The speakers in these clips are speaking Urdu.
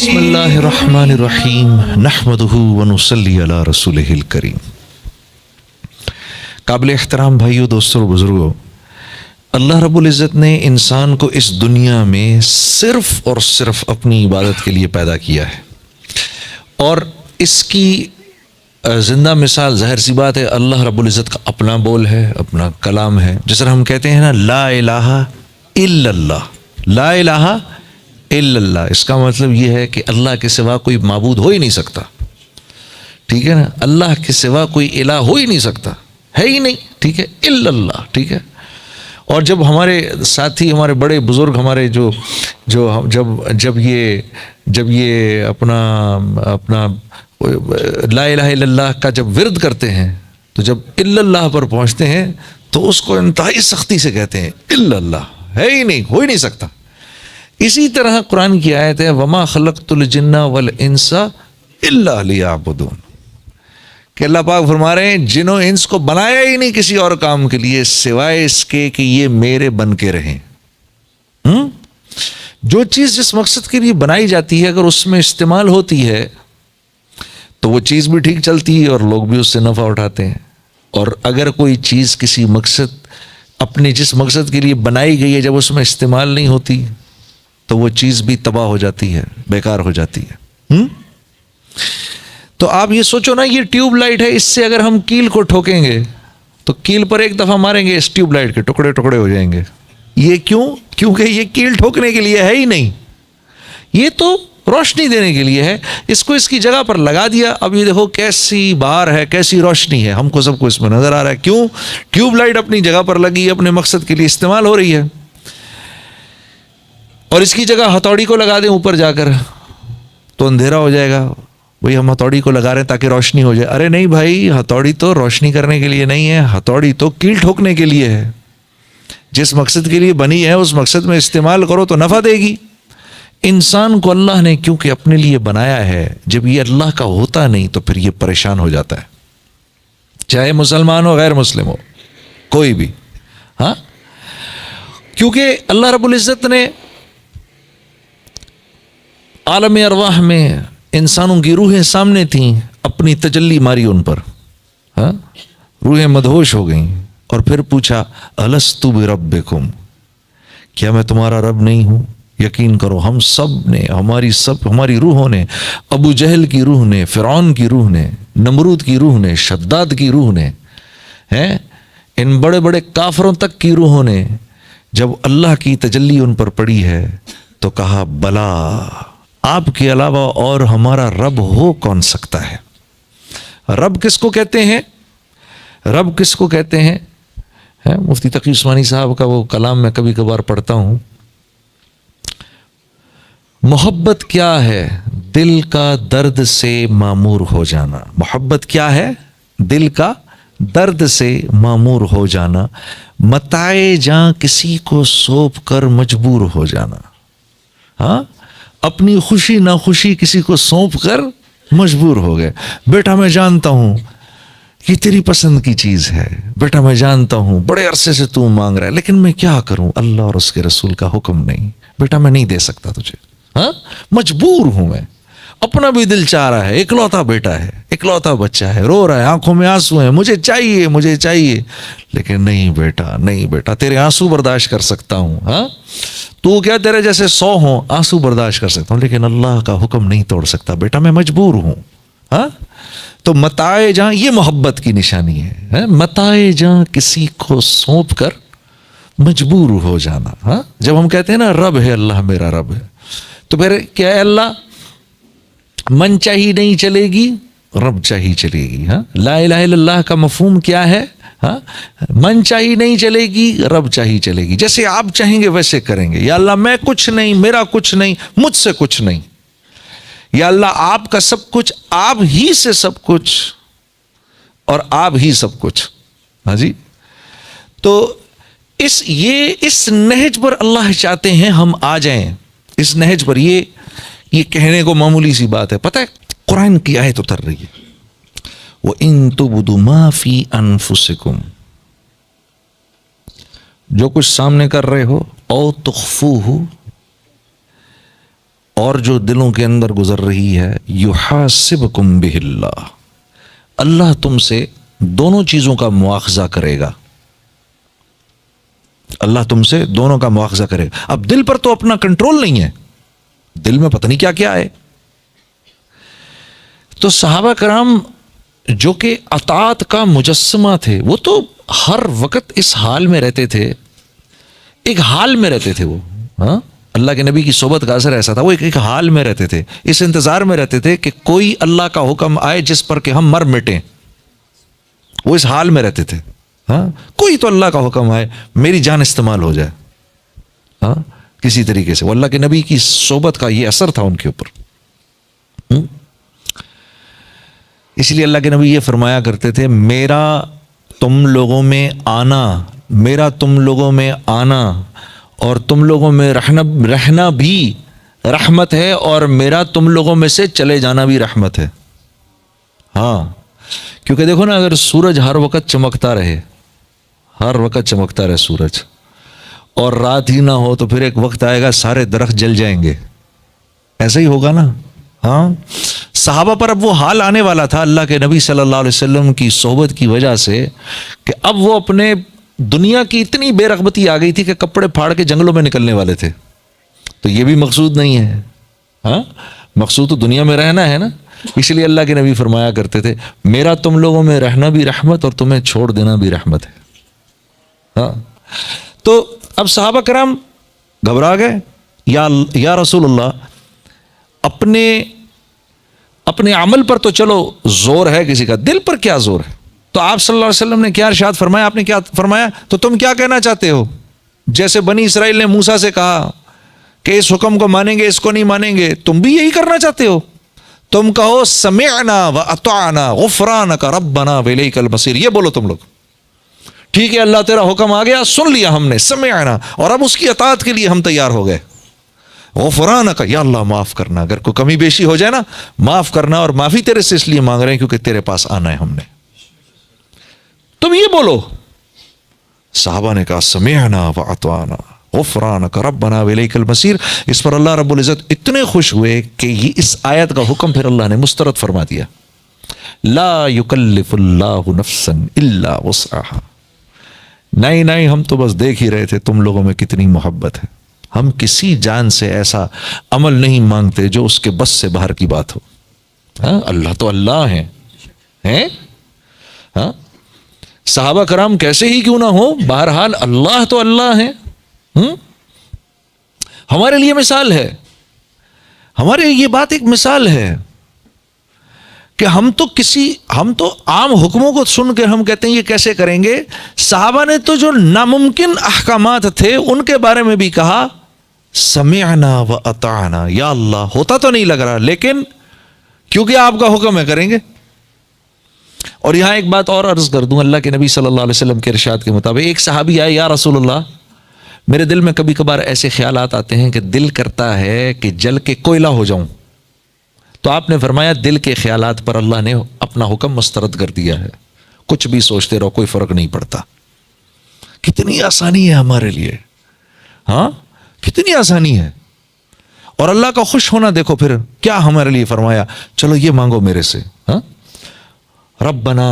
بسم اللہ الرحمن الرحیم نحمدہ ونصلی علی رسولہ الکریم۔ قابل احترام بھائیو، دوستوں اور بزرگوں، اللہ رب العزت نے انسان کو اس دنیا میں صرف اور صرف اپنی عبادت کے لیے پیدا کیا ہے، اور اس کی زندہ مثال ظاہر سی بات ہے اللہ رب العزت کا اپنا بول ہے، اپنا کلام ہے۔ جس طرح ہم کہتے ہیں نا لا الہ الا اللہ، لا الہ الا اللہ، اس کا مطلب یہ ہے کہ اللہ کے سوا کوئی معبود ہو ہی نہیں سکتا، ٹھیک ہے نا، اللہ کے سوا کوئی الہ ہو ہی نہیں سکتا، ہے ہی نہیں، ٹھیک ہے، الا اللہ، ٹھیک ہے۔ اور جب ہمارے ساتھی، ہمارے بڑے بزرگ، ہمارے جب یہ اپنا لا الہ الا اللہ کا جب ورد کرتے ہیں، تو جب الا اللہ پر پہنچتے ہیں تو اس کو انتہائی سختی سے کہتے ہیں الا اللہ، ہے ہی نہیں، ہو ہی نہیں سکتا۔ اسی طرح قرآن کی آیت ہے وما خلقت الجن والانس الا لیعبدون، کہ اللہ پاک فرما رہے ہیں جن و انس کو بنایا ہی نہیں کسی اور کام کے لیے سوائے اس کے کہ یہ میرے بن کے رہیں۔ جو چیز جس مقصد کے لیے بنائی جاتی ہے اگر اس میں استعمال ہوتی ہے تو وہ چیز بھی ٹھیک چلتی ہے اور لوگ بھی اس سے نفع اٹھاتے ہیں، اور اگر کوئی چیز کسی مقصد، اپنے جس مقصد کے لیے بنائی گئی ہے، جب اس میں استعمال نہیں ہوتی تو وہ چیز بھی تباہ ہو جاتی ہے، بیکار ہو جاتی ہے۔ تو آپ یہ سوچو نا، یہ ٹیوب لائٹ ہے، اس سے اگر ہم کیل کو ٹھوکیں گے تو کیل پر ایک دفعہ ماریں گے، اس ٹیوب لائٹ کے ٹکڑے ٹکڑے ہو جائیں گے۔ یہ کیوں؟ کیونکہ یہ کیل ٹھوکنے کے لیے ہے ہی نہیں، یہ تو روشنی دینے کے لیے ہے۔ اس کو اس کی جگہ پر لگا دیا، اب یہ دیکھو کیسی بہار ہے، کیسی روشنی ہے، ہم کو سب کو اس میں نظر آ رہا ہے۔ کیوں؟ ٹیوب لائٹ اپنی جگہ پر لگی، اپنے مقصد کے لیے استعمال ہو رہی ہے۔ اور اس کی جگہ ہتھوڑی کو لگا دیں اوپر جا کر تو اندھیرا ہو جائے گا۔ وہی ہم ہتھوڑی کو لگا رہے ہیں تاکہ روشنی ہو جائے۔ ارے نہیں بھائی، ہتھوڑی تو روشنی کرنے کے لیے نہیں ہے، ہتھوڑی تو کیل ٹھوکنے کے لیے ہے۔ جس مقصد کے لیے بنی ہے اس مقصد میں استعمال کرو تو نفع دے گی۔ انسان کو اللہ نے کیونکہ اپنے لیے بنایا ہے، جب یہ اللہ کا ہوتا نہیں تو پھر یہ پریشان ہو جاتا ہے، چاہے مسلمان ہو غیر مسلم ہو، کوئی بھی۔ ہاں، کیونکہ اللہ رب العزت نے عالم ارواح میں انسانوں کی روحیں سامنے تھیں، اپنی تجلی ماری ان پر، ہاں، روحیں مدہوش ہو گئیں، اور پھر پوچھا الست بربکم، کیا میں تمہارا رب نہیں ہوں؟ یقین کرو ہم سب نے، ہماری روحوں نے، ابو جہل کی روح نے، فرعون کی روح نے، نمرود کی روح نے، شداد کی روح نے، ان بڑے بڑے کافروں تک کی روحوں نے جب اللہ کی تجلی ان پر پڑی ہے تو کہا بلا، آپ کے علاوہ اور ہمارا رب ہو کون سکتا ہے؟ رب کس کو کہتے ہیں؟ رب کس کو کہتے ہیں؟ مفتی تقی عثمانی صاحب کا وہ کلام میں کبھی کبھار پڑھتا ہوں، محبت کیا ہے؟ دل کا درد سے معمور ہو جانا۔ محبت کیا ہے؟ دل کا درد سے معمور ہو جانا، متاع جاں کسی کو سونپ کر مجبور ہو جانا۔ ہاں، اپنی خوشی ناخوشی کسی کو سونپ کر مجبور ہو گئے۔ بیٹا میں جانتا ہوں یہ تیری پسند کی چیز ہے، بیٹا میں جانتا ہوں بڑے عرصے سے تو مانگ رہا ہے، لیکن میں کیا کروں، اللہ اور اس کے رسول کا حکم نہیں، بیٹا میں نہیں دے سکتا تجھے، ہاں، مجبور ہوں میں، اپنا بھی دل چاہ رہا ہے، اکلوتا بیٹا ہے، اکلوتا بچہ ہے، رو رہا ہے، آنکھوں میں آنسو ہیں، مجھے چاہیے مجھے چاہیے، لیکن نہیں بیٹا نہیں بیٹا، تیرے آنسو برداشت کر سکتا ہوں، ہاں، تو کیا تیرے جیسے 100 ہوں آنسو برداشت کر سکتا ہوں، لیکن اللہ کا حکم نہیں توڑ سکتا، بیٹا میں مجبور ہوں۔ ہاں، تو متاع جہاں یہ محبت کی نشانی ہے، متاع جہاں کسی کو سونپ کر مجبور ہو جانا۔ ہاں، جب ہم کہتے ہیں نا رب ہے اللہ میرا رب ہے، تو پھر کیا ہے؟ اللہ من چاہی نہیں چلے گی، رب چاہی چلے گی۔ ہاں، لا الہ الا اللہ کا مفہوم کیا ہے؟ ہاں، من چاہی نہیں چلے گی، رب چاہی چلے گی، جیسے آپ چاہیں گے ویسے کریں گے۔ یا اللہ میں کچھ نہیں، میرا کچھ نہیں، مجھ سے کچھ نہیں، یا اللہ آپ کا سب کچھ، آپ ہی سے سب کچھ، اور آپ ہی سب کچھ۔ ہاں جی، تو اس نہج پر اللہ چاہتے ہیں ہم آ جائیں، اس نہج پر۔ یہ کہنے کو معمولی سی بات ہے، پتہ ہے قرآن کی آیت اتر رہی ہے وَإِن تُبْدُوا مَا فِي أَنفُسِكُمْ، جو کچھ سامنے کر رہے ہو، او تخفوہ، اور جو دلوں کے اندر گزر رہی ہے، یحاسبکم بہ اللہ، اللہ تم سے دونوں چیزوں کا مواخذہ کرے گا، اللہ تم سے دونوں کا مواخذہ کرے گا۔ اب دل پر تو اپنا کنٹرول نہیں ہے، دل میں پتہ نہیں کیا کیا ہے۔ تو صحابہ کرام جو کہ اطاعت کا مجسمہ تھے، وہ تو ہر وقت اس حال میں رہتے تھے، ایک حال میں رہتے تھے وہ، ہاں، اللہ کے نبی کی صحبت کا اثر ایسا تھا، وہ ایک حال میں رہتے تھے، اس انتظار میں رہتے تھے کہ کوئی اللہ کا حکم آئے جس پر کہ ہم مر مٹیں، وہ اس حال میں رہتے تھے، ہاں، کوئی تو اللہ کا حکم آئے میری جان استعمال ہو جائے، ہاں، کسی طریقے سے۔ وہ اللہ کے نبی کی صحبت کا یہ اثر تھا ان کے اوپر۔ اس لیے اللہ کے نبی یہ فرمایا کرتے تھے، میرا تم لوگوں میں آنا، میرا تم لوگوں میں آنا اور تم لوگوں میں رہنا بھی رحمت ہے، اور میرا تم لوگوں میں سے چلے جانا بھی رحمت ہے۔ ہاں، کیونکہ دیکھو نا، اگر سورج ہر وقت چمکتا رہے، ہر وقت چمکتا رہے سورج، اور رات ہی نہ ہو، تو پھر ایک وقت آئے گا سارے درخت جل جائیں گے، ایسا ہی ہوگا نا۔ ہاں، صحابہ پر اب وہ حال آنے والا تھا اللہ کے نبی صلی اللہ علیہ وسلم کی صحبت کی وجہ سے، کہ اب وہ اپنے دنیا کی اتنی بے رغبتی آ گئی تھی کہ کپڑے پھاڑ کے جنگلوں میں نکلنے والے تھے۔ تو یہ بھی مقصود نہیں ہے، ہاں، مقصود تو دنیا میں رہنا ہے نا۔ اس لیے اللہ کے نبی فرمایا کرتے تھے، میرا تم لوگوں میں رہنا بھی رحمت اور تمہیں چھوڑ دینا بھی رحمت ہے۔ ہاں، تو اب صحابہ کرام گھبرا گئے، یا رسول اللہ، اپنے عمل پر تو چلو زور ہے کسی کا، دل پر کیا زور ہے؟ تو آپ صلی اللہ علیہ وسلم نے کیا ارشاد فرمایا؟ آپ نے کیا فرمایا؟ تو تم کیا کہنا چاہتے ہو؟ جیسے بنی اسرائیل نے موسیٰ سے کہا کہ اس حکم کو مانیں گے، اس کو نہیں مانیں گے، تم بھی یہی کرنا چاہتے ہو؟ تم کہو سمعنا واطعنا غفرانک ربنا والیک المصیر، یہ بولو تم لوگ، ٹھیک ہے اللہ تیرا حکم آ گیا، سن لیا ہم نے، سمعنا، اور اب اس کی اطاعت کے لیے ہم تیار ہو گئے۔ غفرانک، یا اللہ معاف کرنا، اگر کوئی کمی بیشی ہو جائے نا معاف کرنا، اور معافی تیرے سے اس لیے مانگ رہے ہیں کیونکہ تیرے پاس آنا ہے ہم نے، تم یہ بولو۔ صحابہ نے کہا سمعنا واطعنا غفرانک ربنا والیک المصیر۔ اس پر اللہ رب العزت اتنے خوش ہوئے کہ یہ اس آیت کا حکم پھر اللہ نے مسترد فرما دیا، لا یکلف اللہ نفسا الا وسعها۔ نہیں، ہم تو بس دیکھ ہی رہے تھے تم لوگوں میں کتنی محبت ہے، ہم کسی جان سے ایسا عمل نہیں مانگتے جو اس کے بس سے باہر کی بات ہو۔ ہاں، اللہ تو اللہ ہیں، ہاں، صحابہ کرام کیسے ہی کیوں نہ ہو، بہرحال اللہ تو اللہ ہیں۔ ہمارے لیے مثال ہے، ہمارے یہ بات ایک مثال ہے کہ ہم تو عام حکموں کو سن کے ہم کہتے ہیں یہ کیسے کریں گے۔ صحابہ نے تو جو ناممکن احکامات تھے ان کے بارے میں بھی کہا سمعنا و اطعنا، یا اللہ ہوتا تو نہیں لگ رہا لیکن کیونکہ آپ کا حکم ہے کریں گے۔ اور یہاں ایک بات اور عرض کر دوں، اللہ کے نبی صلی اللہ علیہ وسلم کے ارشاد کے مطابق ایک صحابی آئے، یا رسول اللہ میرے دل میں کبھی کبھار ایسے خیالات آتے ہیں کہ دل کرتا ہے کہ جل کے کوئلہ ہو جاؤں۔ تو آپ نے فرمایا دل کے خیالات پر اللہ نے اپنا حکم مسترد کر دیا ہے، کچھ بھی سوچتے رہو کوئی فرق نہیں پڑتا۔ کتنی آسانی ہے ہمارے لیے، ہاں کتنی آسانی ہے۔ اور اللہ کا خوش ہونا دیکھو پھر کیا ہمارے لیے فرمایا، چلو یہ مانگو میرے سے، ہاں، ربنا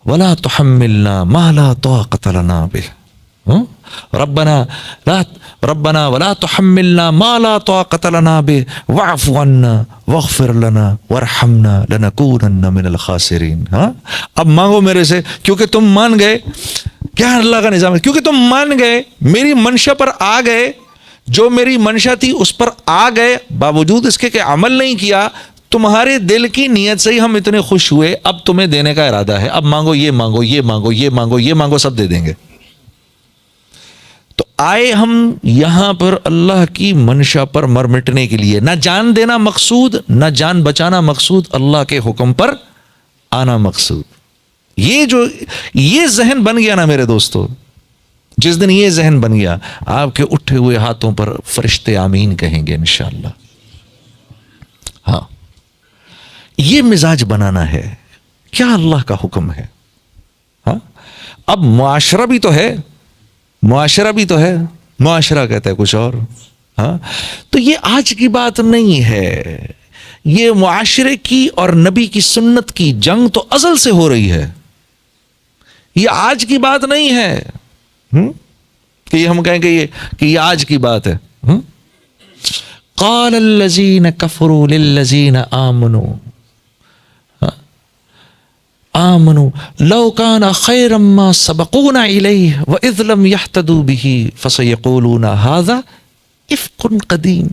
ولا تحملنا ما لا طاقت لنا به، ربنا ولا تحملنا ما لا طاقت لنا به واعف عنا واغفر لنا وارحمنا لنكونن من الخاسرین۔ ہاں، اب مانگو میرے سے کیونکہ تم مان گئے، کیا اللہ کا نظام ہے، کیونکہ تم مان گئے، میری منشا پر آ گئے، جو میری منشا تھی اس پر آ گئے، باوجود اس کے کہ عمل نہیں کیا، تمہارے دل کی نیت سے ہی ہم اتنے خوش ہوئے، اب تمہیں دینے کا ارادہ ہے، اب مانگو، یہ مانگو، یہ مانگو، یہ مانگو، یہ مانگو، سب دے دیں گے۔ تو آئے ہم یہاں پر اللہ کی منشا پر مر مٹنے کے لیے، نہ جان دینا مقصود، نہ جان بچانا مقصود، اللہ کے حکم پر آنا مقصود۔ یہ ذہن بن گیا نا میرے دوستو، جس دن یہ ذہن بن گیا، آپ کے اٹھے ہوئے ہاتھوں پر فرشتے آمین کہیں گے انشاءاللہ۔ ہاں، یہ مزاج بنانا ہے، کیا اللہ کا حکم ہے۔ ہاں، اب معاشرہ بھی تو ہے، معاشرہ کہتا ہے کچھ اور، ہاں، تو یہ آج کی بات نہیں ہے، یہ معاشرے کی اور نبی کی سنت کی جنگ تو ازل سے ہو رہی ہے، یہ آج کی بات نہیں ہے کہ یہ ہم کہیں کہ یہ آج کی بات ہے۔ قال الذین کفروا للذین آمنوا لو كان خيرا ما سبقونا إليه وإذ لم يهتدوا به فسيقولون هذا إفك قديم۔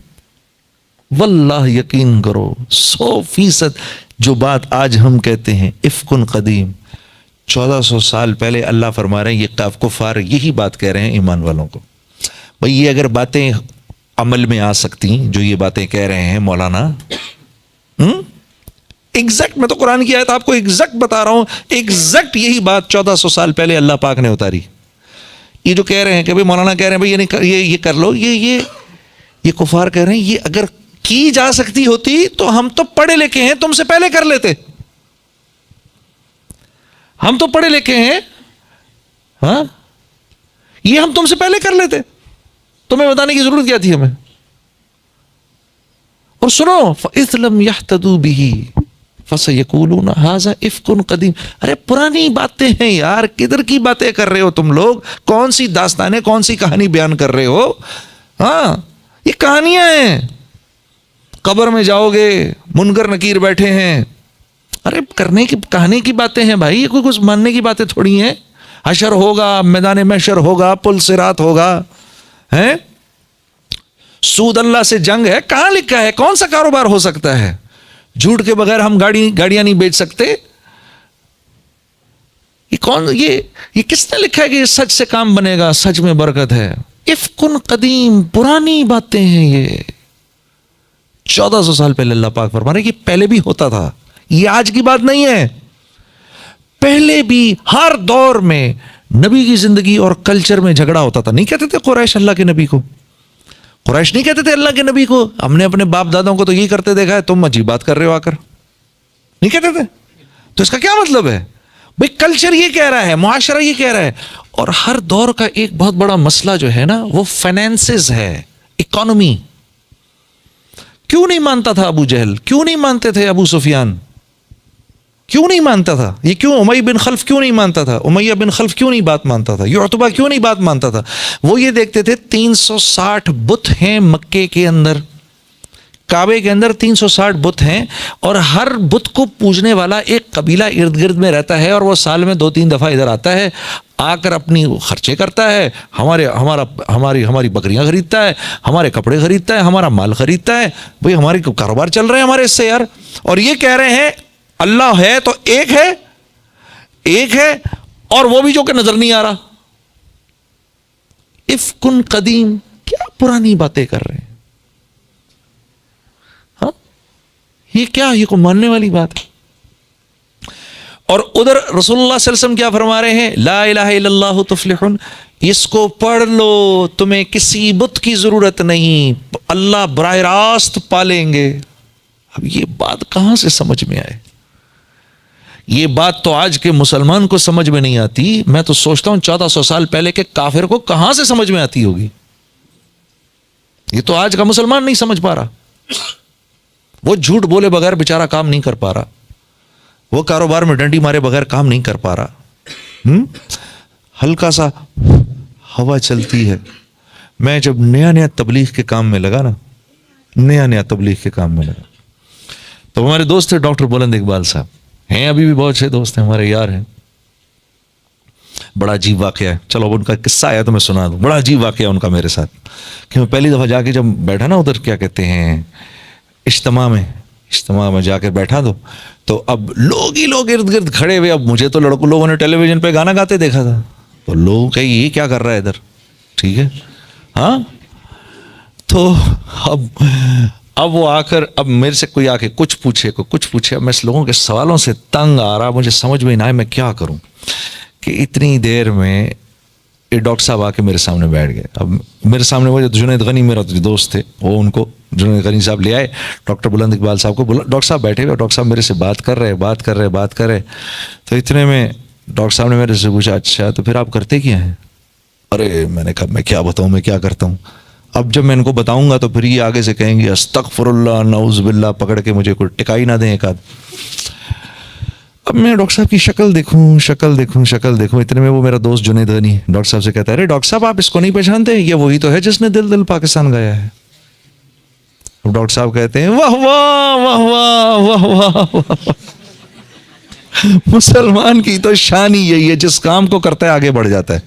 واللہ یقین کرو 100% جو بات آج ہم کہتے ہیں افک قدیم، 1400 سال پہلے اللہ فرما رہے ہیں یہ کفار یہی بات کہہ رہے ہیں ایمان والوں کو۔ بھئی یہ اگر باتیں عمل میں آ سکتی جو یہ باتیں کہہ رہے ہیں مولانا، ایگزیکٹ، میں تو قرآن کی آیت آپ کو ایگزیکٹ بتا رہا ہوں، ایگزیکٹ یہی بات 1400 سال پہلے اللہ پاک نے اتاری۔ یہ جو کہہ رہے ہیں کہ بھئی مولانا کہہ رہے ہیں بھئی یہ کر لو، یہ کفار کہہ رہے ہیں یہ اگر کی جا سکتی ہوتی تو ہم تو پڑھے لکھے ہیں، تم سے پہلے کر لیتے، ہم تو پڑھے لکھے ہیں، ہاں یہ ہم تم سے پہلے کر لیتے، تمہیں بتانے کی ضرورت کیا تھی ہمیں؟ اور سنو فَإِذْ لَمْ يَهْتَدُوا بِهِ فَسَيَقُولُونَ هَذَا إِفْكٌ قَدِيمٌ۔ ارے پرانی باتیں ہیں یار، کدھر کی باتیں کر رہے ہو تم لوگ؟ کون سی داستانیں، کون سی کہانی بیان کر رہے ہو؟ ہاں یہ کہانیاں ہیں، قبر میں جاؤ گے منکر نکیر بیٹھے ہیں، ارے کرنے کی کہانی کی باتیں ہیں بھائی، یہ کوئی کچھ ماننے کی باتیں تھوڑی ہیں۔ حشر ہوگا، میدان محشر ہوگا، پل صراط ہوگا، ہیں سود اللہ سے جنگ ہے، کہاں لکھا ہے؟ کون سا کاروبار ہو سکتا ہے؟ جھوٹ کے بغیر ہم گاڑیاں نہیں بیچ سکتے۔ یہ کس نے لکھا ہے کہ یہ سچ سے کام بنے گا، سچ میں برکت ہے؟ افکن قدیم، پرانی باتیں ہیں یہ، 1400 سال پہلے اللہ پاک فرما رہے ہیں کہ پہلے بھی ہوتا تھا، یہ آج کی بات نہیں ہے۔ پہلے بھی ہر دور میں نبی کی زندگی اور کلچر میں جھگڑا ہوتا تھا۔ نہیں کہتے تھے قریش اللہ کے نبی کو، قریش نہیں کہتے تھے اللہ کے نبی کو ہم نے اپنے باپ دادوں کو تو یہ کرتے دیکھا ہے، تم عجیب بات کر رہے ہو آ کر، نہیں کہتے تھے؟ تو اس کا کیا مطلب ہے؟ بھئی کلچر یہ کہہ رہا ہے، معاشرہ یہ کہہ رہا ہے۔ اور ہر دور کا ایک بہت بڑا مسئلہ جو ہے نا وہ فائنینسز ہے، اکانومی۔ کیوں نہیں مانتا تھا ابو جہل؟ کیوں نہیں مانتے تھے ابو سفیان؟ کیوں نہیں مانتا تھا؟ یہ کیوں امیہ بن خلف کیوں نہیں مانتا تھا؟ امیہ بن خلف کیوں نہیں بات مانتا تھا؟ یہ عتبہ کیوں نہیں بات مانتا تھا؟ وہ یہ دیکھتے تھے 360 بت ہیں مکے کے اندر، کعبے کے اندر 360 بت ہیں، اور ہر بت کو پوجنے والا ایک قبیلہ ارد گرد میں رہتا ہے، اور وہ سال میں 2-3 دفعہ ادھر آتا ہے، آ کر اپنی خرچے کرتا ہے، ہماری بکریاں خریدتا ہے، ہمارے کپڑے خریدتا ہے، ہمارا مال خریدتا ہے۔ بھئی ہمارے کاروبار چل رہے ہیں ہمارے اس سے یار۔ اور یہ کہہ رہے ہیں اللہ ہے تو ایک ہے، اور وہ بھی جو کہ نظر نہیں آ رہا۔ افکن قدیم، کیا پرانی باتیں کر رہے ہیں؟ ہاں یہ کیا، یہ کو ماننے والی بات ہے؟ اور ادھر رسول اللہ صلی اللہ علیہ وسلم کیا فرما رہے ہیں؟ لا الہ الا اللہ تفلحون، اس کو پڑھ لو، تمہیں کسی بت کی ضرورت نہیں، اللہ براہ راست پالیں گے۔ اب یہ بات کہاں سے سمجھ میں آئے؟ یہ بات تو آج کے مسلمان کو سمجھ میں نہیں آتی، میں تو سوچتا ہوں 1400 سال پہلے کے کافر کو کہاں سے سمجھ میں آتی ہوگی؟ یہ تو آج کا مسلمان نہیں سمجھ پا رہا، وہ جھوٹ بولے بغیر بیچارہ کام نہیں کر پا رہا، وہ کاروبار میں ڈنڈی مارے بغیر کام نہیں کر پا رہا۔ ہلکا سا ہوا چلتی ہے۔ میں جب نیا تبلیغ کے کام میں لگا نا، نیا تبلیغ کے کام میں لگا، تو ہمارے دوست تھے ڈاکٹر بلند اقبال صاحب، ہیں ابھی بھی بہت اچھے دوست ہیں ہمارے، یار ہیں۔ بڑا عجیب واقعہ ہے، چلو اب ان کا قصہ آیا تو میں سنا دوں۔ بڑا عجیب واقعہ ان کا میرے ساتھ، کہ میں پہلی دفعہ جا کے جب بیٹھا نا ادھر، کیا کہتے ہیں، اجتماع میں جا کے بیٹھا تو اب لوگ ہی لوگ ارد گرد کھڑے ہوئے۔ اب مجھے تو لوگوں نے ٹیلی ویژن پہ گانا گاتے دیکھا تھا، تو لوگ کہ یہ کیا کر رہا ہے ادھر، ٹھیک ہے ہاں۔ تو اب وہ آ کر اب میرے سے کوئی آ کے کچھ پوچھے، میں اس لوگوں کے سوالوں سے تنگ آ رہا، مجھے سمجھ میں نہ آئے میں کیا کروں، کہ اتنی دیر میں یہ ڈاکٹر صاحب آ کے میرے سامنے بیٹھ گئے۔ اب میرے سامنے وہ جو جنید غنی میرا دوست تھے، وہ ان کو جنید غنی صاحب لے آئے، ڈاکٹر بلند اقبال صاحب کو بولا، ڈاکٹر صاحب بیٹھے ہوئے، ڈاکٹر صاحب میرے سے بات کر رہے۔ تو اتنے میں ڈاکٹر صاحب نے میرے سے پوچھا، اچھا تو پھر آپ کرتے کیا ہیں؟ ارے میں نے کہا میں کیا بتاؤں، میں کیا کرتا ہوں؟ اب جب میں ان کو بتاؤں گا تو پھر یہ آگے سے کہیں گے استغفر اللہ نعوذ باللہ، پکڑ کے مجھے کوئی ٹکائی نہ دیں ایک آدھ۔ اب میں ڈاکٹر صاحب کی شکل دیکھوں، اتنے میں وہ میرا دوست جنید غنی ڈاکٹر صاحب سے کہتا ہے ارے ڈاکٹر صاحب آپ اس کو نہیں پہچانتے، یہ وہی تو ہے جس نے دل دل پاکستان گایا ہے۔ ڈاکٹر صاحب کہتے ہیں واہ واہ واہ واہ واہ واہ واہ، مسلمان کی تو شان ہی یہی ہے، جس کام کو کرتا ہے آگے بڑھ جاتا ہے۔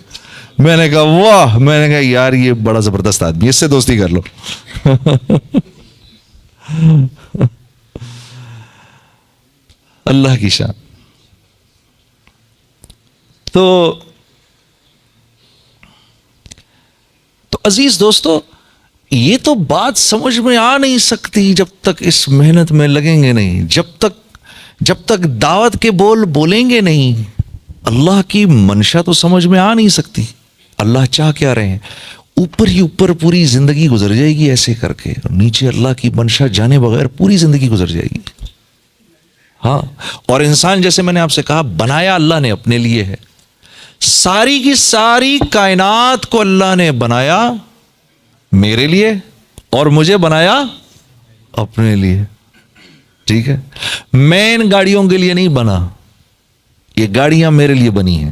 میں نے کہا واہ، میں نے کہا یار یہ بڑا زبردست آدمی، اس سے دوستی کر لو۔ اللہ کی شان۔ تو عزیز دوستو، یہ تو بات سمجھ میں آ نہیں سکتی جب تک اس محنت میں لگیں گے نہیں، جب تک دعوت کے بول بولیں گے نہیں، اللہ کی منشا تو سمجھ میں آ نہیں سکتی۔ اللہ چاہ کیا رہے ہیں؟ اوپر ہی اوپر پوری زندگی گزر جائے گی ایسے کر کے، اور نیچے اللہ کی منشا جانے بغیر پوری زندگی گزر جائے گی۔ ہاں، اور انسان جیسے میں نے آپ سے کہا بنایا اللہ نے اپنے لیے ہے، ساری کی ساری کائنات کو اللہ نے بنایا میرے لیے اور مجھے بنایا اپنے لیے، ٹھیک ہے؟ میں ان گاڑیوں کے لیے نہیں بنا، یہ گاڑیاں میرے لیے بنی ہیں۔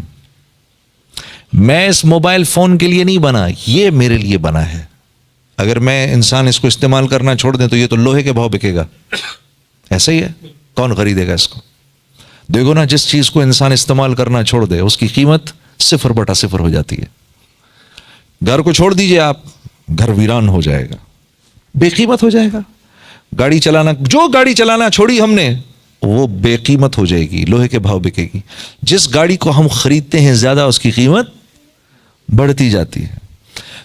میں اس موبائل فون کے لیے نہیں بنا، یہ میرے لیے بنا ہے۔ اگر میں انسان اس کو استعمال کرنا چھوڑ دیں تو یہ تو لوہے کے بھاؤ بکے گا، ایسا ہی ہے، کون خریدے گا اس کو؟ دیکھو نا، جس چیز کو انسان استعمال کرنا چھوڑ دے اس کی قیمت 0/0 ہو جاتی ہے۔ گھر کو چھوڑ دیجئے آپ، گھر ویران ہو جائے گا، بے قیمت ہو جائے گا۔ گاڑی چلانا چھوڑی ہم نے، وہ بے قیمت ہو جائے گی، لوہے کے بھاؤ بکے گی۔ جس گاڑی کو ہم خریدتے ہیں زیادہ اس کی قیمت بڑھتی جاتی ہے۔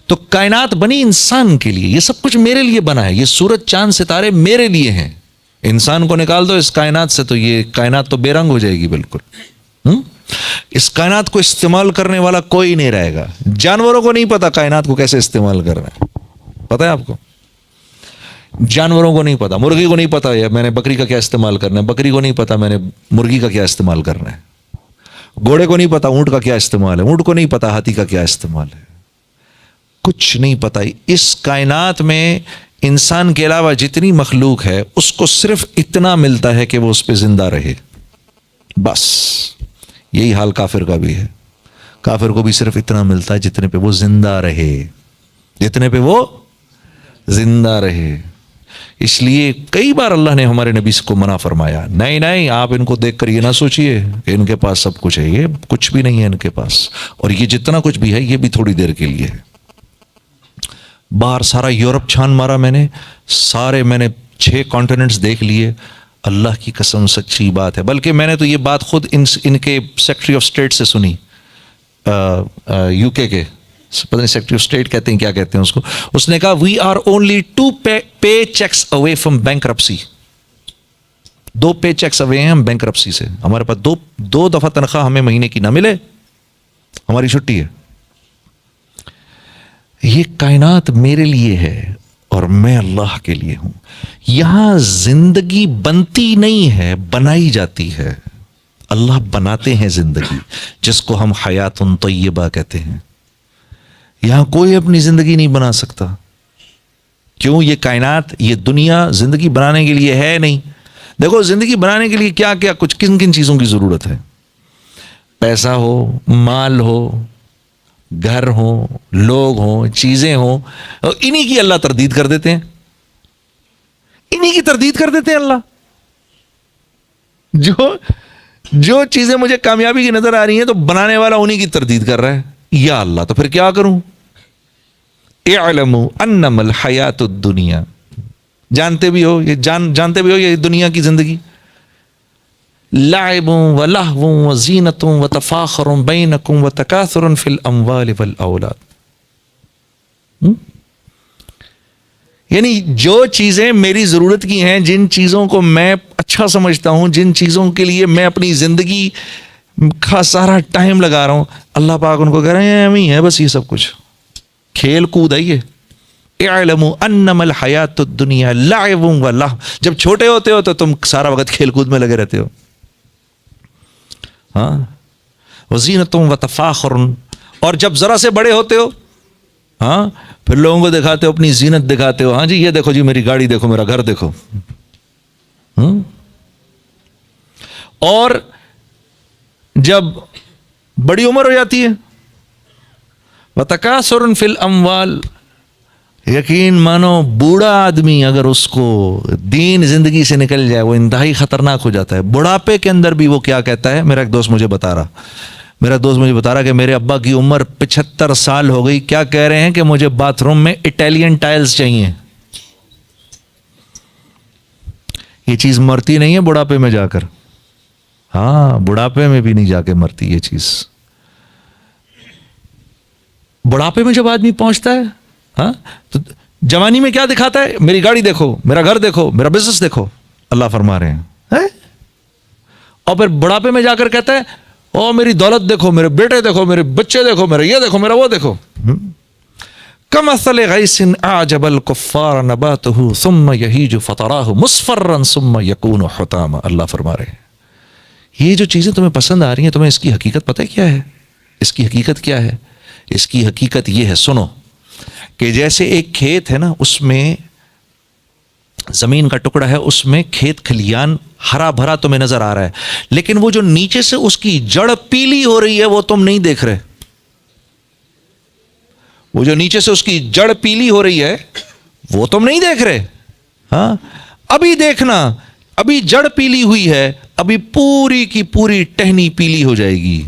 تو کائنات بنی انسان کے لیے، یہ سب کچھ میرے لیے بنا ہے، یہ سورج چاند ستارے میرے لیے ہیں۔ انسان کو نکال دو اس کائنات سے تو یہ کائنات تو بے رنگ ہو جائے گی بالکل۔ اس کائنات کو استعمال کرنے والا کوئی نہیں رہے گا۔ جانوروں کو نہیں پتا کائنات کو کیسے استعمال کرنا ہے، پتہ ہے آپ کو؟ جانوروں کو نہیں پتا، مرغی کو نہیں پتا میں نے بکری کا کیا استعمال کرنا ہے، بکری کو نہیں پتا میں نے مرغی کا کیا استعمال کرنا ہے، گھوڑے کو نہیں پتا اونٹ کا کیا استعمال ہے، اونٹ کو نہیں پتا ہاتھی کا کیا استعمال ہے، کچھ نہیں پتا۔ اس کائنات میں انسان کے علاوہ جتنی مخلوق ہے اس کو صرف اتنا ملتا ہے کہ وہ اس پہ زندہ رہے، بس۔ یہی حال کافر کا بھی ہے، کافر کو بھی صرف اتنا ملتا ہے جتنے پہ وہ زندہ رہے، جتنے پہ وہ زندہ رہے۔ اس لیے کئی بار اللہ نے ہمارے نبی کو منع فرمایا، نہیں آپ ان کو دیکھ کر یہ نہ سوچئے کہ ان کے پاس سب کچھ ہے، یہ کچھ بھی نہیں ہے ان کے پاس، اور یہ جتنا کچھ بھی ہے یہ بھی تھوڑی دیر کے لیے ہے۔ باہر سارا یورپ چھان مارا میں نے 6 کانٹیننٹس دیکھ لیے، اللہ کی قسم سچی بات ہے۔ بلکہ میں نے تو یہ بات خود ان کے سیکرٹری آف اسٹیٹ سے سنی، یو کے پتہ نہیں سیکرٹری آف اسٹیٹ کہتے ہیں کیا کہتے ہیں اس کو، اس نے کہا we are only 2 pay cheques away from bankruptcy, 2 pay cheques away ہیں ہم بینکرپسی سے، ہمارے پاس دو دفعہ تنخواہ ہمیں مہینے کی نہ ملے ہماری چھٹی ہے۔ یہ کائنات میرے لیے ہے اور میں اللہ کے لیے ہوں۔ یہاں زندگی بنتی نہیں ہے، بنائی جاتی ہے۔ اللہ بناتے ہیں زندگی، جس کو ہم حیات طیبہ کہتے ہیں۔ یہاں کوئی اپنی زندگی نہیں بنا سکتا، کیوں؟ یہ کائنات، یہ دنیا زندگی بنانے کے لیے ہے نہیں۔ دیکھو زندگی بنانے کے لیے کیا کیا کچھ کن چیزوں کی ضرورت ہے؟ پیسہ ہو، مال ہو، گھر ہوں، لوگ ہوں، چیزیں ہوں، اور انہی کی اللہ تردید کر دیتے ہیں، انہی کی تردید کر دیتے ہیں اللہ۔ جو چیزیں مجھے کامیابی کی نظر آ رہی ہیں تو بنانے والا انہی کی تردید کر رہا ہے، یا اللہ تو پھر کیا کروں؟ اعلموا انما الحیات الدنیا، جانتے بھی ہو یہ دنیا کی زندگی لعب و لہو و زینت و تفاخر بینکم و تکاثر فی الاموال والاولاد، یعنی جو چیزیں میری ضرورت کی ہیں، جن چیزوں کو میں اچھا سمجھتا ہوں، جن چیزوں کے لیے میں اپنی زندگی کا سارا ٹائم لگا رہا ہوں، اللہ پاک ان کو کہہ رہے ہیں امی ہے بس یہ سب کچھ کھیل کود ہے یہ۔ اعلموا انما الحیات الدنیا لعب و لہو، جب چھوٹے ہوتے ہو تو تم سارا وقت کھیل کود میں لگے رہتے ہو، ہاں، وزینت و تفاخر، اور جب ذرا سے بڑے ہوتے ہو، ہاں، پھر لوگوں کو دکھاتے ہو، اپنی زینت دکھاتے ہو، ہاں جی یہ دیکھو جی میری گاڑی دیکھو، میرا گھر دیکھو. اور جب بڑی عمر ہو جاتی ہے، وَتَكَاثُرٌ فِي الْأَمْوَالِ، یقین مانو بوڑھا آدمی اگر اس کو دین زندگی سے نکل جائے وہ انتہائی خطرناک ہو جاتا ہے. بڑھاپے کے اندر بھی وہ کیا کہتا ہے، میرا ایک دوست مجھے بتا رہا کہ میرے ابا کی عمر 75 سال ہو گئی، کیا کہہ رہے ہیں کہ مجھے باتھ روم میں اٹیلین ٹائلز چاہیے. یہ چیز مرتی نہیں ہے بڑھاپے میں جا کر، ہاں بڑھاپے میں بھی نہیں جا کے مرتی یہ چیز. بڑھاپے میں جب آدمی پہنچتا ہے، ہاں تو جوانی میں کیا دکھاتا ہے، میری گاڑی دیکھو، میرا گھر دیکھو، میرا بزنس دیکھو، اللہ فرما رہے ہیں. اور پھر بڑھاپے میں جا کر کہتا ہے او میری دولت دیکھو، میرے بیٹے دیکھو، میرے بچے دیکھو، میرا یہ دیکھو، میرا وہ دیکھو. کمثل غیث اعجب الکفار نباتہ ثم یہیج فطراہ مصفرا ثم یکون حطاما. اللہ فرما رہے ہیں یہ جو چیزیں تمہیں پسند آ رہی ہیں، تمہیں اس کی حقیقت پتہ ہے کیا ہے؟ اس کی حقیقت کیا ہے؟ اس کی حقیقت یہ ہے، سنو، کہ جیسے ایک کھیت ہے نا، اس میں زمین کا ٹکڑا ہے، اس میں کھیت کھلیان ہرا بھرا تمہیں نظر آ رہا ہے، لیکن وہ جو نیچے سے اس کی جڑ پیلی ہو رہی ہے وہ تم نہیں دیکھ رہے. وہ جو نیچے سے اس کی جڑ پیلی ہو رہی ہے وہ تم نہیں دیکھ رہے. ہاں ابھی دیکھنا، ابھی جڑ پیلی ہوئی ہے، ابھی پوری کی پوری ٹہنی پیلی ہو جائے گی،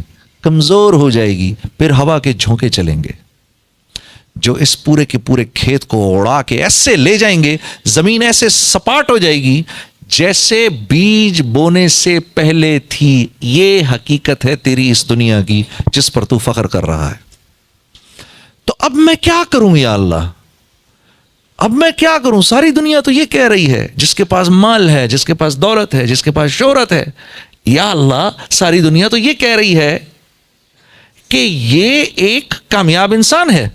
کمزور ہو جائے گی، پھر ہوا کے جھونکے چلیں گے جو اس پورے کے پورے کھیت کو اڑا کے ایسے لے جائیں گے، زمین ایسے سپاٹ ہو جائے گی جیسے بیج بونے سے پہلے تھی. یہ حقیقت ہے تیری اس دنیا کی جس پر تو فخر کر رہا ہے. تو اب میں کیا کروں یا اللہ، اب میں کیا کروں؟ ساری دنیا تو یہ کہہ رہی ہے، جس کے پاس مال ہے، جس کے پاس دولت ہے، جس کے پاس شہرت ہے، یا اللہ ساری دنیا تو یہ کہہ رہی ہے کہ یہ ایک کامیاب انسان ہے.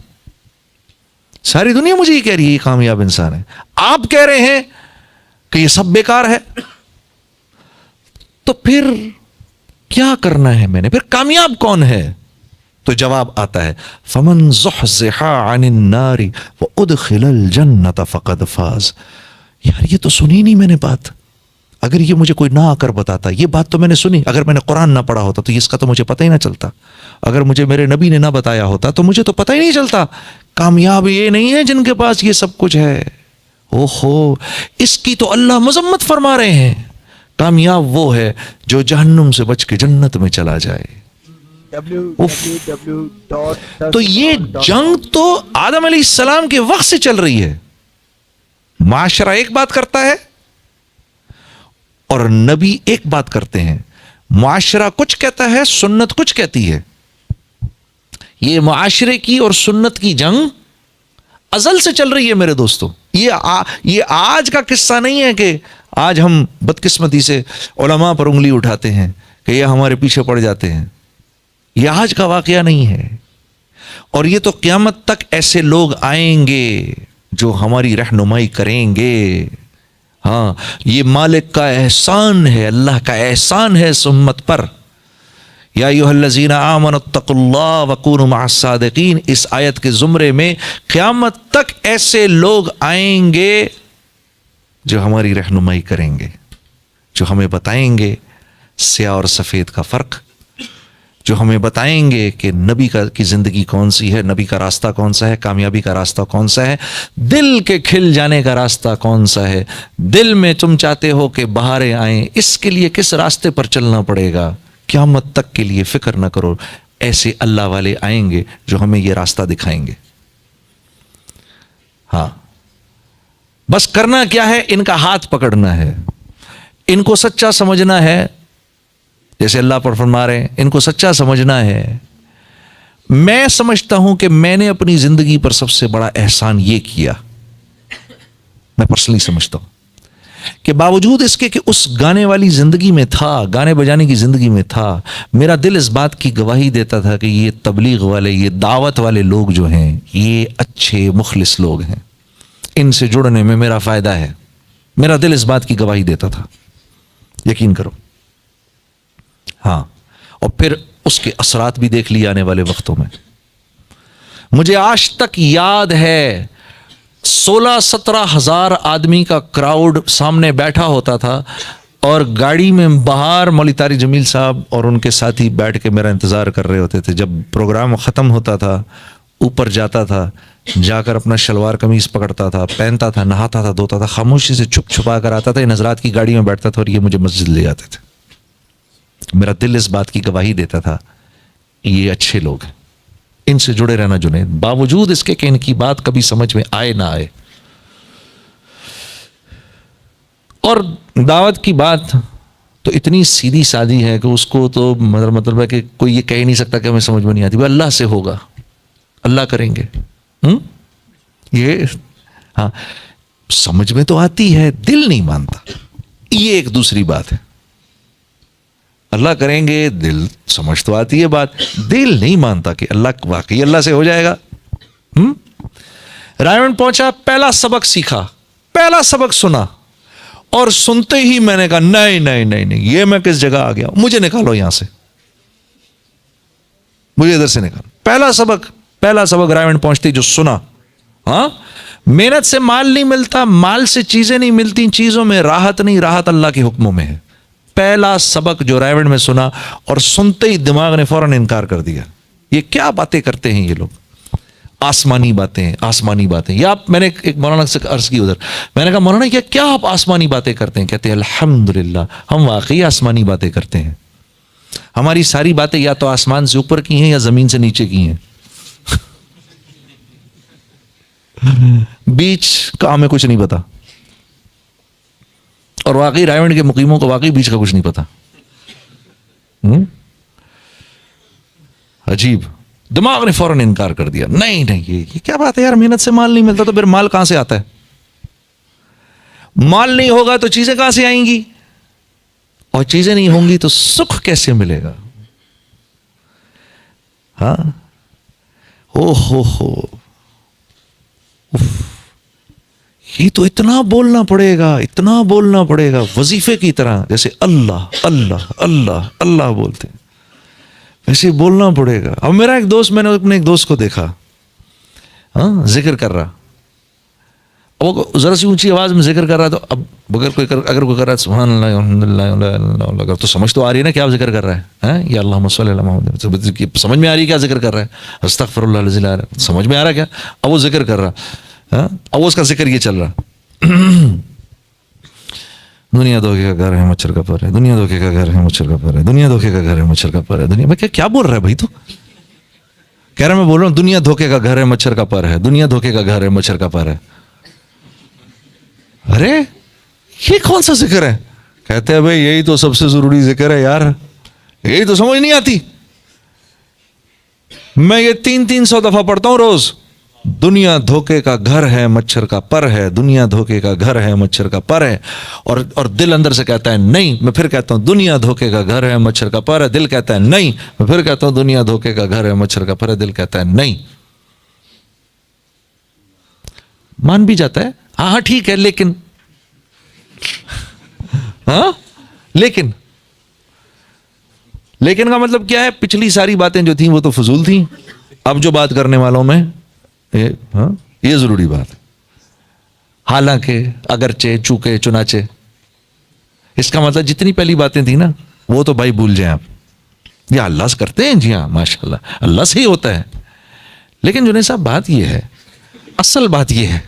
ساری دنیا مجھے یہ کہہ رہی ہے یہ کامیاب انسان ہے. آپ کہہ رہے ہیں کہ یہ سب بیکار ہے. تو پھر کیا کرنا ہے میں نے؟ پھر کامیاب کون ہے؟ تو جواب آتا ہے فمن زحزح عن النار وادخل الجنة فقد فاز. یار یہ تو سنی نہیں میں نے بات. اگر یہ مجھے کوئی نہ آ کر بتاتا، یہ بات تو میں نے سنی، اگر میں نے قرآن نہ پڑھا ہوتا تو اس کا تو مجھے پتہ ہی نہ چلتا. اگر مجھے میرے نبی نے نہ بتایا ہوتا تو مجھے تو پتہ ہی نہیں چلتا. کامیاب یہ نہیں ہے جن کے پاس یہ سب کچھ ہے. اوہو، اس کی تو اللہ مذمت فرما رہے ہیں. کامیاب وہ ہے جو جہنم سے بچ کے جنت میں چلا جائے. تو یہ جنگ تو آدم علیہ السلام کے وقت سے چل رہی ہے. معاشرہ ایک بات کرتا ہے اور نبی ایک بات کرتے ہیں. معاشرہ کچھ کہتا ہے، سنت کچھ کہتی ہے. یہ معاشرے کی اور سنت کی جنگ ازل سے چل رہی ہے میرے دوستو. یہ آج کا قصہ نہیں ہے کہ آج ہم بدقسمتی سے علماء پر انگلی اٹھاتے ہیں کہ یہ ہمارے پیچھے پڑ جاتے ہیں. یہ آج کا واقعہ نہیں ہے، اور یہ تو قیامت تک ایسے لوگ آئیں گے جو ہماری رہنمائی کریں گے. ہاں یہ مالک کا احسان ہے، اللہ کا احسان ہے اس امت پر. یا ایھا الذین آمنوا اتقوا اللہ وکونوا مع الصادقین. اس آیت کے زمرے میں قیامت تک ایسے لوگ آئیں گے جو ہماری رہنمائی کریں گے، جو ہمیں بتائیں گے سیاہ اور سفید کا فرق، جو ہمیں بتائیں گے کہ نبی کی زندگی کون سی ہے، نبی کا راستہ کون سا ہے، کامیابی کا راستہ کون سا ہے، دل کے کھل جانے کا راستہ کون سا ہے. دل میں تم چاہتے ہو کہ بہاریں آئیں، اس کے لیے کس راستے پر چلنا پڑے گا. قیامت تک کے لیے فکر نہ کرو، ایسے اللہ والے آئیں گے جو ہمیں یہ راستہ دکھائیں گے. ہاں بس کرنا کیا ہے، ان کا ہاتھ پکڑنا ہے، ان کو سچا سمجھنا ہے. جیسے اللہ پر فرما رہے ہیں ان کو سچا سمجھنا ہے. میں سمجھتا ہوں کہ میں نے اپنی زندگی پر سب سے بڑا احسان یہ کیا، میں پرسنلی سمجھتا ہوں کہ باوجود اس کے کہ اس گانے والی زندگی میں تھا، گانے بجانے کی زندگی میں تھا، میرا دل اس بات کی گواہی دیتا تھا کہ یہ تبلیغ والے، یہ دعوت والے لوگ جو ہیں یہ اچھے مخلص لوگ ہیں، ان سے جڑنے میں میرا فائدہ ہے. میرا دل اس بات کی گواہی دیتا تھا، یقین کرو. ہاں اور پھر اس کے اثرات بھی دیکھ لیے آنے والے وقتوں میں. مجھے آج تک یاد ہے 16-17 ہزار آدمی کا کراؤڈ سامنے بیٹھا ہوتا تھا اور گاڑی میں باہر مولوی طارق جمیل صاحب اور ان کے ساتھی بیٹھ کے میرا انتظار کر رہے ہوتے تھے. جب پروگرام ختم ہوتا تھا اوپر جاتا تھا, جا کر اپنا شلوار قمیض پکڑتا تھا, پہنتا تھا, نہاتا تھا, دھوتا تھا, خاموشی سے چھپ چھپا کر آتا تھا, ان حضرات کی گاڑی میں بیٹھتا تھا اور یہ مجھے مسجد لے جاتے تھے. میرا دل اس بات کی گواہی دیتا تھا یہ اچھے لوگ ہیں, ان سے جڑے رہنا جنید, باوجود اس کے کہ ان کی بات کبھی سمجھ میں آئے نہ آئے. اور دعوت کی بات تو اتنی سیدھی سادی ہے کہ اس کو تو مطلب ہے کہ کوئی یہ کہہ نہیں سکتا کہ ہمیں سمجھ میں نہیں آتی. وہ اللہ سے ہوگا, اللہ کریں گے. یہ ہاں سمجھ میں تو آتی ہے, دل نہیں مانتا, یہ ایک دوسری بات ہے. اللہ کریں گے, دل سمجھ تو آتی ہے بات, دل نہیں مانتا کہ اللہ واقعی اللہ سے ہو جائے گا. رائمنڈ پہنچا, پہلا سبق سیکھا, پہلا سبق سنا, اور سنتے ہی میں نے کہا نہیں نہیں نہیں نہیں, یہ میں کس جگہ آ گیا, مجھے نکالو یہاں سے, مجھے ادھر سے نکالو. پہلا سبق رائمنڈ پہنچتے جو سنا. ہاں محنت سے مال نہیں ملتا, مال سے چیزیں نہیں ملتی, چیزوں میں راحت نہیں, راحت اللہ کے حکموں میں ہے. پہلا سبق جو رائمنڈ میں سنا, اور سنتے ہی دماغ نے فوراً انکار کر دیا. یہ کیا باتیں کرتے ہیں یہ لوگ, آسمانی باتیں, آسمانی باتیں. یا میں نے ایک مولانا سے عرض کی ادھر, میں نے کہا مولانا کیا آپ آسمانی باتیں کرتے ہیں؟ کہتے ہیں الحمدللہ ہم واقعی آسمانی باتیں کرتے ہیں. ہماری ساری باتیں یا تو آسمان سے اوپر کی ہیں یا زمین سے نیچے کی ہیں, بیچ کا ہمیں کچھ نہیں پتا. اور واقعی رائمنڈ کے مقیموں کو واقعی بیچ کا کچھ نہیں پتا. عجیب. دماغ نے فوراً انکار کر دیا, نہیں نہیں یہ کیا بات ہے یار, محنت سے مال نہیں ملتا تو پھر مال کہاں سے آتا ہے؟ مال نہیں ہوگا تو چیزیں کہاں سے آئیں گی, اور چیزیں نہیں ہوں گی تو سکھ کیسے ملے گا؟ ہاں ہو یہ تو اتنا بولنا پڑے گا, اتنا بولنا پڑے گا وظیفے کی طرح, جیسے اللہ اللہ اللہ اللہ بولتے ہیں ویسے بولنا پڑے گا. اب میرا ایک دوست, میں نے اپنے ایک دوست کو دیکھا ذکر کر رہا, وہ ذرا سی اونچی آواز میں ذکر کر رہا, تو اب اگر کوئی کر رہا ہے سبحان اللہ الحمدللہ, تو سمجھ تو آ رہی ہے نا کیا آپ ذکر کر رہا ہے, یا اللہم صلی اللہ محمد, سمجھ میں آ رہی ہے کیا ذکر کر رہا ہے, استغفر اللہ العظیم, سمجھ میں آ رہا ہے کیا؟ اب وہ ذکر کر رہا, اب اس کا ذکر یہ چل رہا, دنیا دھوکے کا گھر ہے مچھر کا پر ہے, دنیا دھوکے کا گھر ہے مچھر کا پر ہے, دنیا دھوکے کا گھر ہے مچھر کا پر ہے. دنیا میں کیا بول رہا ہے بھائی؟ تو کہہ رہا میں بول رہا ہوں دنیا دھوکے کا گھر ہے مچھر کا پر ہے, دنیا دھوکے کا گھر ہے مچھر کا پر ہے. ارے یہ کون سا ذکر ہے؟ کہتے ہیں بھائی یہی تو سب سے ضروری ذکر ہے یار, یہی تو سمجھ نہیں آتی. میں یہ 300 دفعہ پڑھتا ہوں روز, دنیا دھوکے کا گھر ہے مچھر کا پر ہے, دنیا دھوکے کا گھر ہے مچھر کا پر ہے, اور دل اندر سے کہتا ہے نہیں. میں پھر کہتا ہوں دنیا دھوکے کا گھر ہے مچھر کا پر ہے, دل کہتا ہے نہیں. میں پھر کہتا ہوں دنیا دھوکے کا گھر ہے مچھر کا پر ہے, دل کہتا ہے نہیں. مان بھی جاتا ہے ہاں ٹھیک ہے, لیکن لیکن کا مطلب کیا ہے؟ پچھلی ساری باتیں جو تھیں وہ تو فضول تھیں, اب جو بات کرنے والوں میں یہ ضروری بات ہے. حالانکہ اگرچہ چونکہ چنانچہ, اس کا مطلب جتنی پہلی باتیں تھیں نا وہ تو بھائی بھول جائیں آپ. یا اللہ سے کرتے ہیں, جی ہاں ماشاءاللہ اللہ سے ہی ہوتا ہے, لیکن جنید صاحب بات یہ ہے, اصل بات یہ ہے.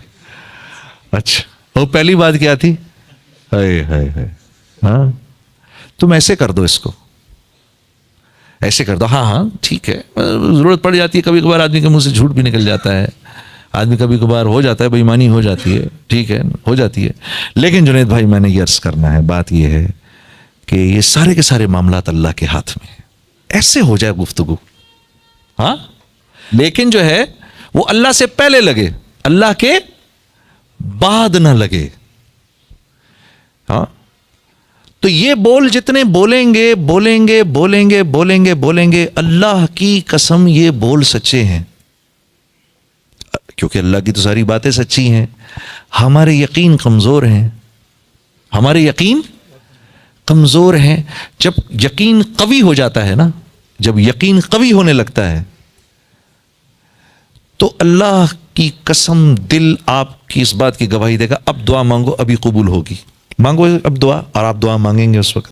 اچھا وہ پہلی بات کیا تھی؟ ہاں تم ایسے کر دو, اس کو ایسے کر دو. ہاں ٹھیک ہے, ضرورت پڑ جاتی ہے کبھی کبھار, آدمی کے منہ سے جھوٹ بھی نکل جاتا ہے, آدمی کبھی کبھار ہو جاتا ہے, بے ایمانی ہو جاتی ہے, ٹھیک ہے ہو جاتی ہے. لیکن جنید بھائی میں نے یہ عرض کرنا ہے, بات یہ ہے کہ یہ سارے کے سارے معاملات اللہ کے ہاتھ میں ہیں. ایسے ہو جائے گفتگو, ہاں لیکن جو ہے وہ اللہ سے پہلے لگے, اللہ کے بعد نہ لگے. ہاں تو یہ بول جتنے بولیں گے بولیں گے بولیں گے بولیں گے بولیں گے, اللہ کی قسم یہ بول سچے ہیں, کیونکہ اللہ کی تو ساری باتیں سچی ہیں. ہمارے یقین کمزور ہیں, ہمارے یقین کمزور ہیں. جب یقین قوی ہو جاتا ہے نا, جب یقین قوی ہونے لگتا ہے تو اللہ کی قسم دل آپ کی اس بات کی گواہی دے گا اب دعا مانگو ابھی قبول ہوگی. مانگو اب دعا, اور آپ دعا مانگیں گے اس وقت